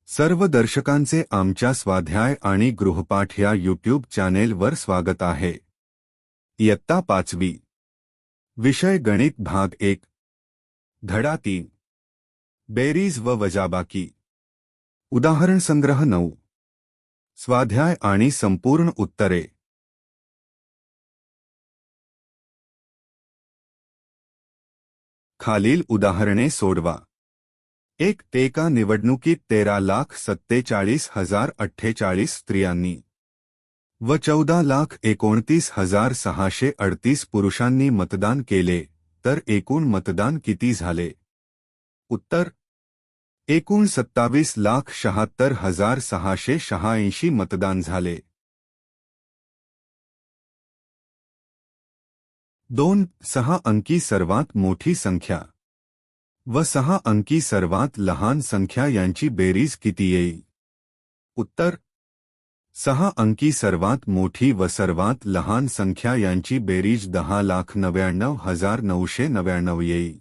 सर्व दर्शकांचे आमच्या स्वाध्याय आणि गृहपाठ या यूट्यूब चॅनेलवर स्वागत आहे। इयत्ता 5वी विषय गणित भाग 1 धडा 3 बेरीज व वजाबाकी उदाहरण संग्रह 9 स्वाध्याय आणि संपूर्ण उत्तरे। खालील उदाहरणे सोडवा। 1 एका निवडणुकीत 13,47,048 स्त्रियांनी व 14,29,638 पुरुषांनी मतदान केले तर एकूण मतदान किती झाले? उत्तर एकूण 27,76,686 मतदान झाले। 2 6 अंकी सर्वात मोठी संख्या व 6 अंकी सर्वात लहान संख्या यांची बेरीज किती येईल? उत्तर 6 अंकी सर्वात मोठी व सर्वात लहान संख्या यांची बेरीज 10,99,999 येईल।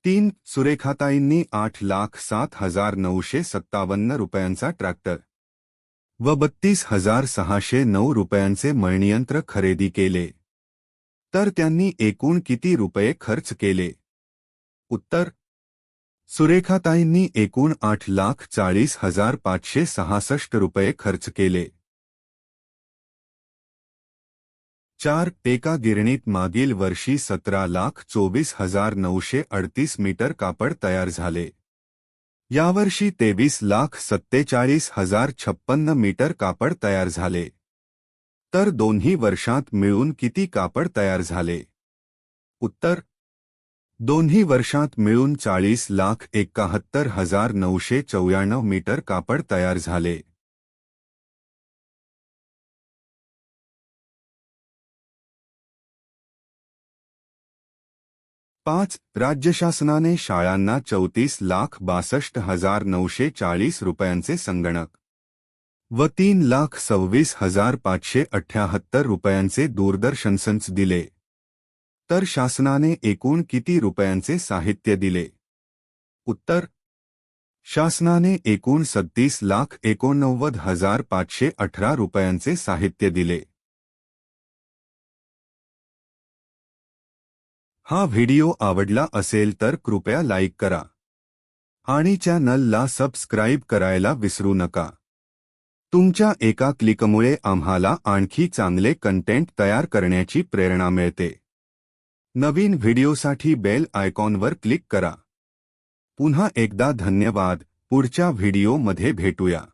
तीन सुरेखाताईंनी 8,07,957 रुपयांचा ट्रॅक्टर व 32,609 रुपयांचे मळणीयंत्र खरेदी केले तर त्यांनी एकूण किती रुपये खर्च केले? उत्तर सुरेखाताईंनी एकूण 8,40,566 रुपये खर्च केले। 4 एका गिरणीत मागील वर्षी 17,24,938 मीटर कापड तयार झाले। यावर्षी 23,47,056 मीटर कापड तयार झाले तर दोन्ही वर्षांत मिळून किती कापड तयार झाले? उत्तर दोन्ही वर्षांत मिळून 40,71,994 मीटर कापड तयार झाले। पाच राज्य शासनाने शाळांना 34,62,940 रुपयांचे संगणक व 3,26,578 रुपयांचे दूरदर्शन संच दिले तर शासनाने एकूण किती रुपयांचे साहित्य दिले? उत्तर शासनाने एकूण 37,89,518 रुपयांचे साहित्य दिले। हा व्हिडिओ आवडला असेल तर कृपया लाईक करा आणि चॅनलला सबस्क्राईब करायला विसरू नका। तुमच्या एका क्लिकमुळे आम्हाला आणखी चांगले कंटेंट तयार करण्याची प्रेरणा मिळते। नवीन व्हिडिओसाठी बेल आयकॉनवर क्लिक करा। पुन्हा एकदा धन्यवाद। पुढच्या व्हिडिओमध्ये भेटूया।